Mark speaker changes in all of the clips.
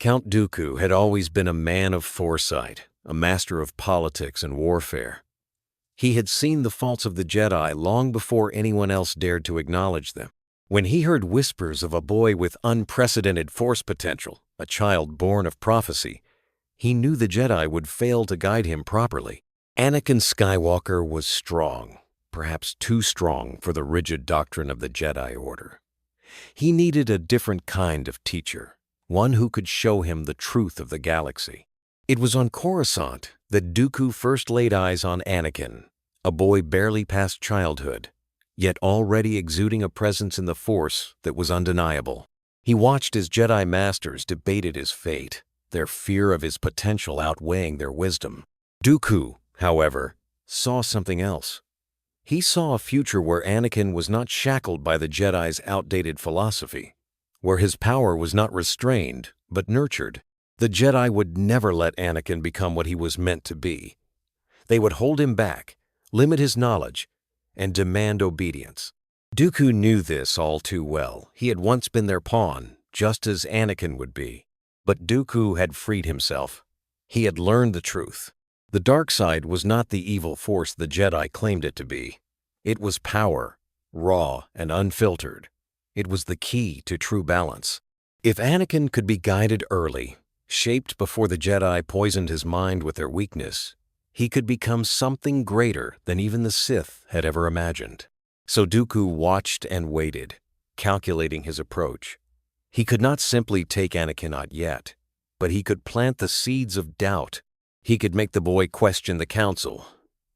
Speaker 1: Count Dooku had always been a man of foresight, a master of politics and warfare. He had seen the faults of the Jedi long before anyone else dared to acknowledge them. When he heard whispers of a boy with unprecedented force potential, a child born of prophecy, he knew the Jedi would fail to guide him properly. Anakin Skywalker was strong, perhaps too strong for the rigid doctrine of the Jedi Order. He needed a different kind of teacher, one who could show him the truth of the galaxy. It was on Coruscant that Dooku first laid eyes on Anakin, a boy barely past childhood, yet already exuding a presence in the Force that was undeniable. He watched as Jedi Masters debated his fate, their fear of his potential outweighing their wisdom. Dooku, however, saw something else. He saw a future where Anakin was not shackled by the Jedi's outdated philosophy, where his power was not restrained but nurtured. The Jedi would never let Anakin become what he was meant to be. They would hold him back, limit his knowledge, and demand obedience. Dooku knew this all too well. He had once been their pawn, just as Anakin would be. But Dooku had freed himself. He had learned the truth. The dark side was not the evil force the Jedi claimed it to be. It was power, raw and unfiltered. It was the key to true balance. If Anakin could be guided early, shaped before the Jedi poisoned his mind with their weakness, he could become something greater than even the Sith had ever imagined. So Dooku watched and waited, calculating his approach. He could not simply take Anakin out yet, but he could plant the seeds of doubt. He could make the boy question the Council,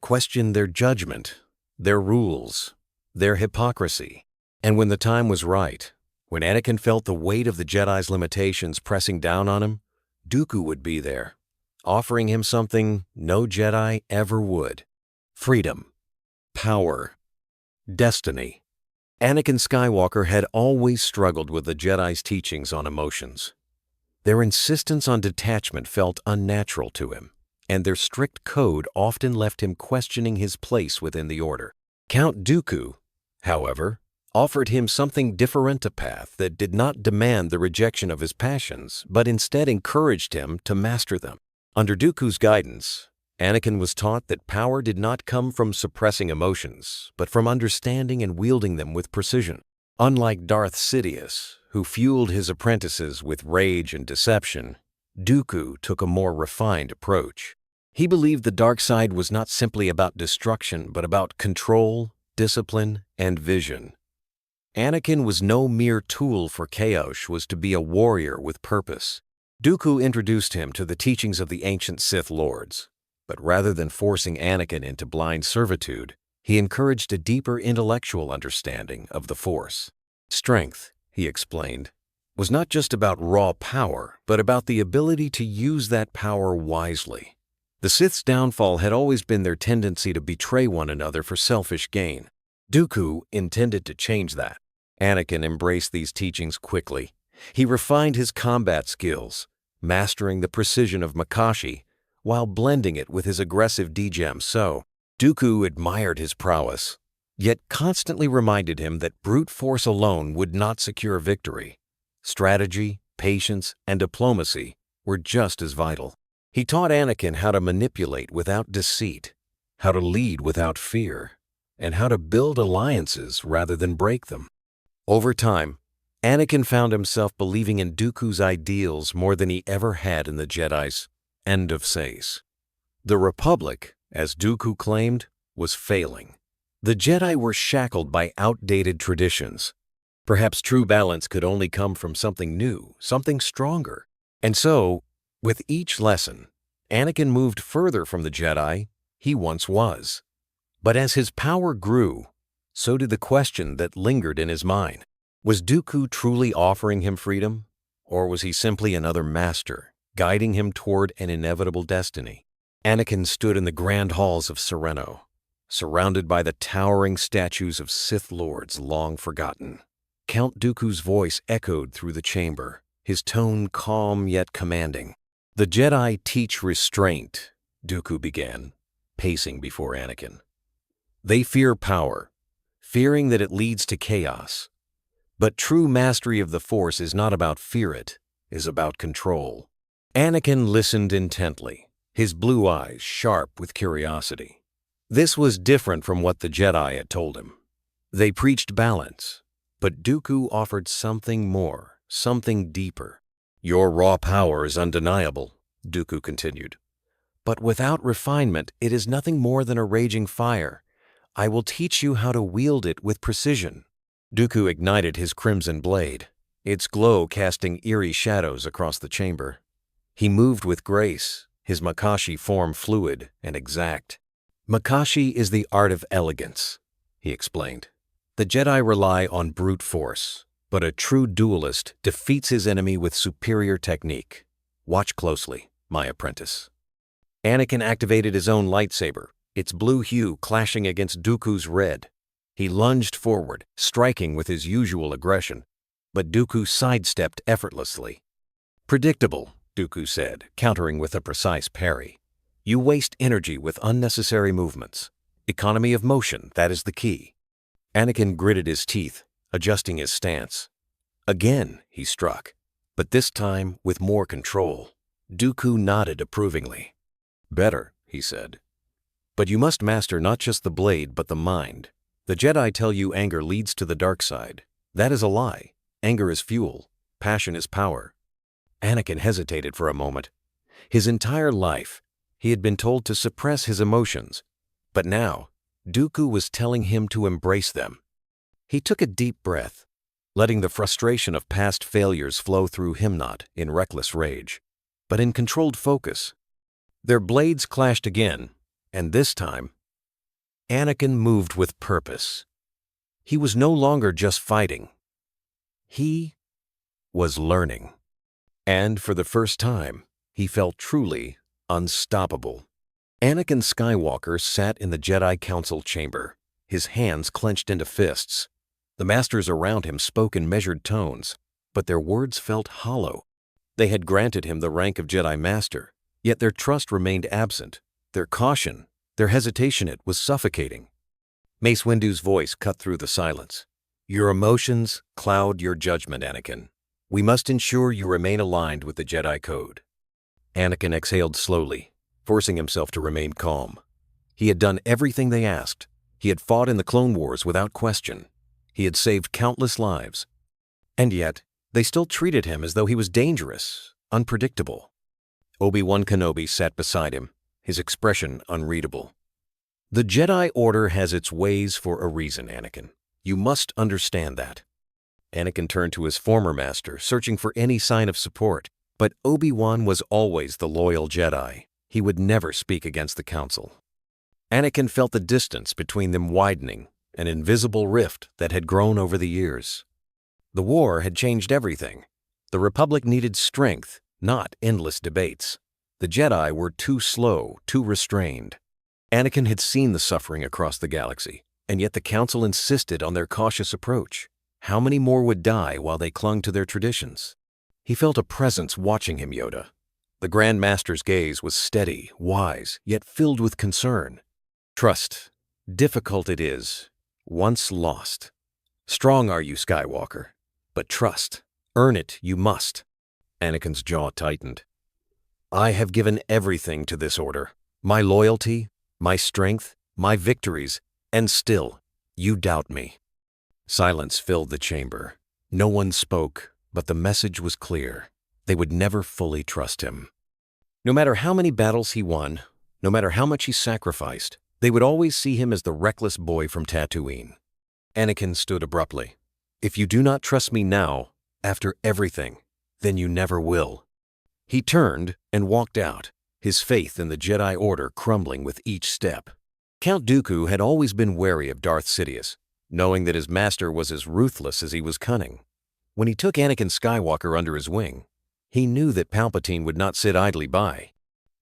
Speaker 1: question their judgment, their rules, their hypocrisy. And when the time was right, when Anakin felt the weight of the Jedi's limitations pressing down on him, Dooku would be there, offering him something no Jedi ever would: freedom, power, destiny. Anakin Skywalker had always struggled with the Jedi's teachings on emotions. Their insistence on detachment felt unnatural to him, and their strict code often left him questioning his place within the Order. Count Dooku, however, offered him something different, a path that did not demand the rejection of his passions, but instead encouraged him to master them. Under Dooku's guidance, Anakin was taught that power did not come from suppressing emotions, but from understanding and wielding them with precision. Unlike Darth Sidious, who fueled his apprentices with rage and deception, Dooku took a more refined approach. He believed the dark side was not simply about destruction, but about control, discipline, and vision. Anakin was no mere tool for chaos, was to be a warrior with purpose. Dooku introduced him to the teachings of the ancient Sith Lords, but rather than forcing Anakin into blind servitude, he encouraged a deeper intellectual understanding of the Force. Strength, he explained, was not just about raw power, but about the ability to use that power wisely. The Sith's downfall had always been their tendency to betray one another for selfish gain. Dooku intended to change that. Anakin embraced these teachings quickly. He refined his combat skills, mastering the precision of Makashi while blending it with his aggressive degem. So, Dooku admired his prowess, yet constantly reminded him that brute force alone would not secure victory. Strategy, patience, and diplomacy were just as vital. He taught Anakin how to manipulate without deceit, how to lead without fear, and how to build alliances rather than break them. Over time, Anakin found himself believing in Dooku's ideals more than he ever had in the Jedi's. End of says. The Republic, as Dooku claimed, was failing. The Jedi were shackled by outdated traditions. Perhaps true balance could only come from something new, something stronger. And so, with each lesson, Anakin moved further from the Jedi he once was. But as his power grew, so did the question that lingered in his mind. Was Dooku truly offering him freedom, or was he simply another master, guiding him toward an inevitable destiny? Anakin stood in the grand halls of Sereno, surrounded by the towering statues of Sith Lords long forgotten. Count Dooku's voice echoed through the chamber, his tone calm yet commanding. "The Jedi teach restraint," Dooku began, pacing before Anakin. "They fear power, fearing that it leads to chaos. But true mastery of the Force is not about fear it, is about control. Anakin listened intently, his blue eyes sharp with curiosity. This was different from what the Jedi had told him. They preached balance, but Dooku offered something more, something deeper. Your raw power is undeniable, Dooku continued. But without refinement, it is nothing more than a raging fire. I will teach you how to wield it with precision. Dooku ignited his crimson blade, its glow casting eerie shadows across the chamber. He moved with grace, his Makashi form fluid and exact. Makashi is the art of elegance, he explained. The Jedi rely on brute force, but a true duelist defeats his enemy with superior technique. Watch closely, my apprentice. Anakin activated his own lightsaber, its blue hue clashing against Dooku's red. He lunged forward, striking with his usual aggression, but Dooku sidestepped effortlessly. Predictable, Dooku said, countering with a precise parry. You waste energy with unnecessary movements. Economy of motion, that is the key. Anakin gritted his teeth, adjusting his stance. Again, he struck, but this time with more control. Dooku nodded approvingly. Better, he said. But you must master not just the blade, but the mind. The Jedi tell you anger leads to the dark side. That is a lie. Anger is fuel. Passion is power. Anakin hesitated for a moment. His entire life, he had been told to suppress his emotions. But now, Dooku was telling him to embrace them. He took a deep breath, letting the frustration of past failures flow through him not in reckless rage, but in controlled focus. Their blades clashed again, and this time, Anakin moved with purpose. He was no longer just fighting. He was learning. And for the first time, he felt truly unstoppable. Anakin Skywalker sat in the Jedi Council chamber, his hands clenched into fists. The masters around him spoke in measured tones, but their words felt hollow. They had granted him the rank of Jedi Master, yet their trust remained absent. Their caution, their hesitation, it was suffocating. Mace Windu's voice cut through the silence. Your emotions cloud your judgment, Anakin. We must ensure you remain aligned with the Jedi Code. Anakin exhaled slowly, forcing himself to remain calm. He had done everything they asked. He had fought in the Clone Wars without question. He had saved countless lives. And yet, they still treated him as though he was dangerous, unpredictable. Obi-Wan Kenobi sat beside him, his expression unreadable. The Jedi Order has its ways for a reason, Anakin. You must understand that. Anakin turned to his former master, searching for any sign of support. But Obi-Wan was always the loyal Jedi. He would never speak against the Council. Anakin felt the distance between them widening, an invisible rift that had grown over the years. The war had changed everything. The Republic needed strength, not endless debates. The Jedi were too slow, too restrained. Anakin had seen the suffering across the galaxy, and yet the Council insisted on their cautious approach. How many more would die while they clung to their traditions? He felt a presence watching him, Yoda. The Grand Master's gaze was steady, wise, yet filled with concern. Trust. Difficult it is, once lost. Strong are you, Skywalker, but trust. Earn it you must. Anakin's jaw tightened. I have given everything to this order. My loyalty, my strength, my victories, and still, you doubt me. Silence filled the chamber. No one spoke, but the message was clear. They would never fully trust him. No matter how many battles he won, no matter how much he sacrificed, they would always see him as the reckless boy from Tatooine. Anakin stood abruptly. If you do not trust me now, after everything, then you never will. He turned and walked out, his faith in the Jedi Order crumbling with each step. Count Dooku had always been wary of Darth Sidious, knowing that his master was as ruthless as he was cunning. When he took Anakin Skywalker under his wing, he knew that Palpatine would not sit idly by.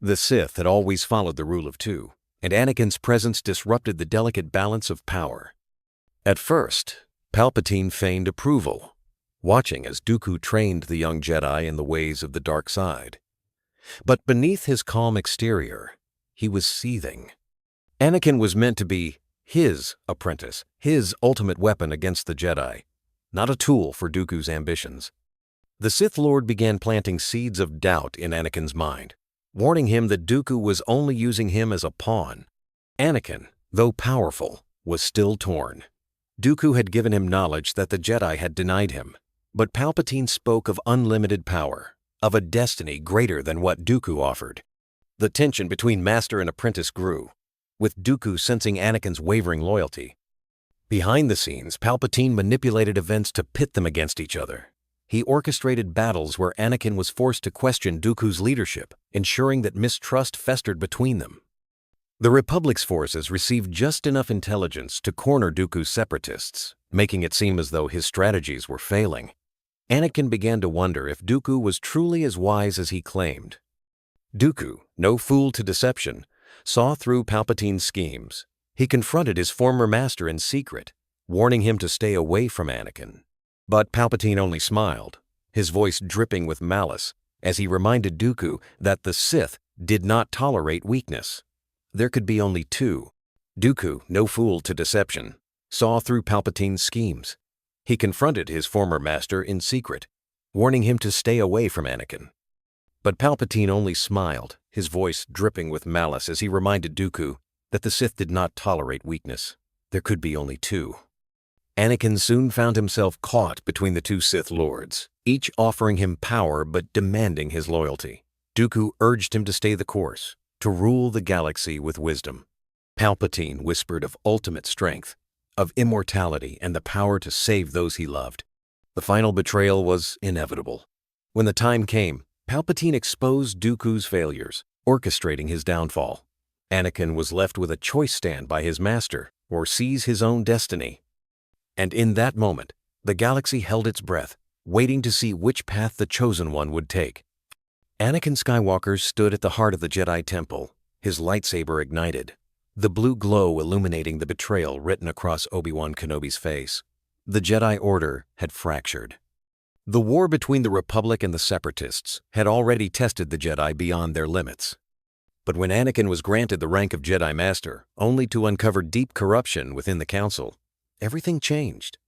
Speaker 1: The Sith had always followed the rule of two, and Anakin's presence disrupted the delicate balance of power. At first, Palpatine feigned approval, watching as Dooku trained the young Jedi in the ways of the dark side. But beneath his calm exterior, he was seething. Anakin was meant to be his apprentice, his ultimate weapon against the Jedi, not a tool for Dooku's ambitions. The Sith Lord began planting seeds of doubt in Anakin's mind, warning him that Dooku was only using him as a pawn. Anakin, though powerful, was still torn. Dooku had given him knowledge that the Jedi had denied him, but Palpatine spoke of unlimited power, of a destiny greater than what Dooku offered. The tension between master and apprentice grew, with Dooku sensing Anakin's wavering loyalty. Behind the scenes, Palpatine manipulated events to pit them against each other. He orchestrated battles where Anakin was forced to question Dooku's leadership, ensuring that mistrust festered between them. The Republic's forces received just enough intelligence to corner Dooku's separatists, making it seem as though his strategies were failing. Anakin began to wonder if Dooku was truly as wise as he claimed. Dooku, no fool to deception, saw through Palpatine's schemes. He confronted his former master in secret, warning him to stay away from Anakin. But Palpatine only smiled, his voice dripping with malice, as he reminded Dooku that the Sith did not tolerate weakness. There could be only two. Dooku, no fool to deception, saw through Palpatine's schemes. He confronted his former master in secret, warning him to stay away from Anakin. But Palpatine only smiled, his voice dripping with malice as he reminded Dooku that the Sith did not tolerate weakness. There could be only two. Anakin soon found himself caught between the two Sith Lords, each offering him power but demanding his loyalty. Dooku urged him to stay the course, to rule the galaxy with wisdom. Palpatine whispered of ultimate strength, of immortality and the power to save those he loved. The final betrayal was inevitable. When the time came, Palpatine exposed Dooku's failures, orchestrating his downfall. Anakin was left with a choice: stand by his master or seize his own destiny. And in that moment, the galaxy held its breath, waiting to see which path the Chosen One would take. Anakin Skywalker stood at the heart of the Jedi Temple, his lightsaber ignited, the blue glow illuminating the betrayal written across Obi-Wan Kenobi's face. The Jedi Order had fractured. The war between the Republic and the Separatists had already tested the Jedi beyond their limits. But when Anakin was granted the rank of Jedi Master, only to uncover deep corruption within the Council, everything changed.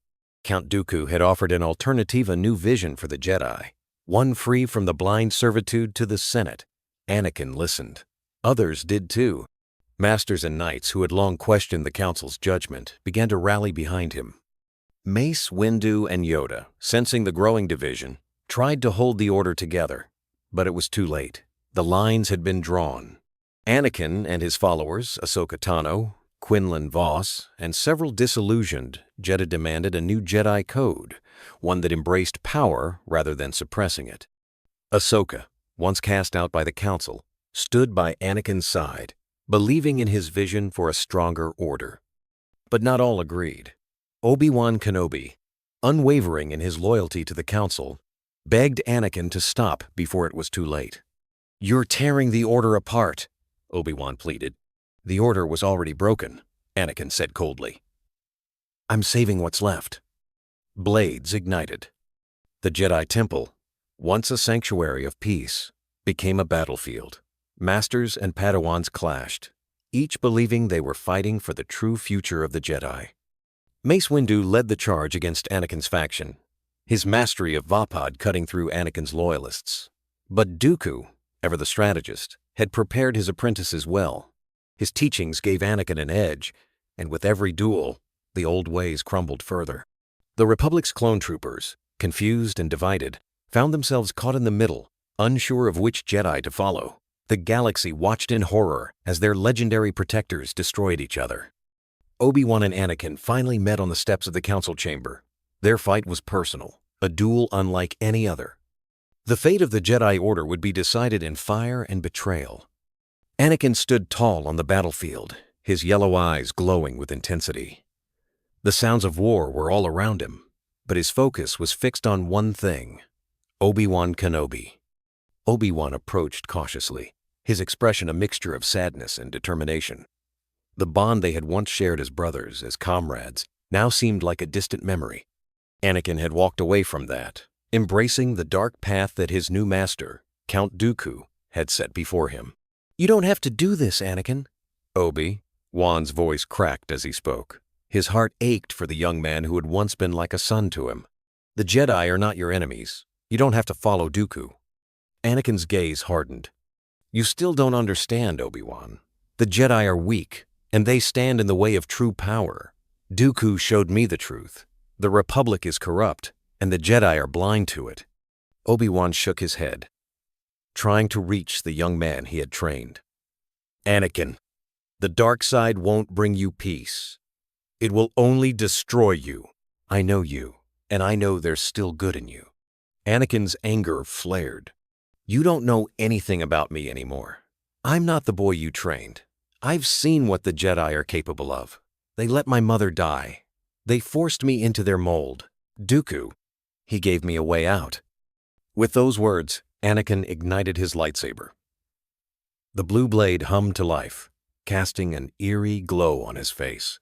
Speaker 1: Count Dooku had offered an alternative, a new vision for the Jedi, one free from the blind servitude to the Senate. Anakin listened. Others did too. Masters and knights who had long questioned the Council's judgment began to rally behind him. Mace Windu and Yoda, sensing the growing division, tried to hold the Order together, but it was too late. The lines had been drawn. Anakin and his followers, Ahsoka Tano, Quinlan Vos, and several disillusioned Jedi demanded a new Jedi code, one that embraced power rather than suppressing it. Ahsoka, once cast out by the Council, stood by Anakin's side, believing in his vision for a stronger order. But not all agreed. Obi-Wan Kenobi, unwavering in his loyalty to the Council, begged Anakin to stop before it was too late. "You're tearing the Order apart," Obi-Wan pleaded. "The Order was already broken," Anakin said coldly. "I'm saving what's left." Blades ignited. The Jedi Temple, once a sanctuary of peace, became a battlefield. Masters and Padawans clashed, each believing they were fighting for the true future of the Jedi. Mace Windu led the charge against Anakin's faction, his mastery of Vapad cutting through Anakin's loyalists. But Dooku, ever the strategist, had prepared his apprentices well. His teachings gave Anakin an edge, and with every duel, the old ways crumbled further. The Republic's clone troopers, confused and divided, found themselves caught in the middle, unsure of which Jedi to follow. The galaxy watched in horror as their legendary protectors destroyed each other. Obi-Wan and Anakin finally met on the steps of the Council chamber. Their fight was personal, a duel unlike any other. The fate of the Jedi Order would be decided in fire and betrayal. Anakin stood tall on the battlefield, his yellow eyes glowing with intensity. The sounds of war were all around him, but his focus was fixed on one thing: Obi-Wan Kenobi. Obi-Wan approached cautiously, his expression a mixture of sadness and determination. The bond they had once shared as brothers, as comrades, now seemed like a distant memory. Anakin had walked away from that, embracing the dark path that his new master, Count Dooku, had set before him. "You don't have to do this, Anakin." Obi-Wan's voice cracked as he spoke. His heart ached for the young man who had once been like a son to him. "The Jedi are not your enemies. You don't have to follow Dooku. Anakin's gaze hardened. You still don't understand, Obi-Wan. The Jedi are weak, and they stand in the way of true power. Dooku showed me the truth. The Republic is corrupt, and the Jedi are blind to it. Obi-Wan shook his head, trying to reach the young man he had trained. Anakin, the dark side won't bring you peace. It will only destroy you. I know you, and I know there's still good in you. Anakin's anger flared. You don't know anything about me anymore. I'm not the boy you trained. I've seen what the Jedi are capable of. They let my mother die. They forced me into their mold. Dooku, he gave me a way out. With those words, Anakin ignited his lightsaber. The blue blade hummed to life, casting an eerie glow on his face.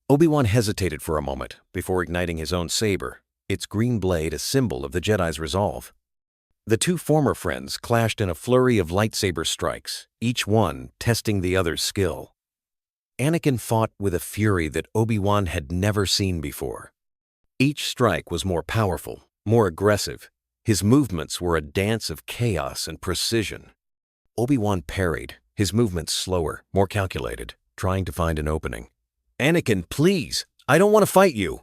Speaker 1: Obi-Wan hesitated for a moment before igniting his own saber, its green blade a symbol of the Jedi's resolve. The two former friends clashed in a flurry of lightsaber strikes, each one testing the other's skill. Anakin fought with a fury that Obi-Wan had never seen before. Each strike was more powerful, more aggressive. His movements were a dance of chaos and precision. Obi-Wan parried, his movements slower, more calculated, trying to find an opening. Anakin, please! I don't want to fight you!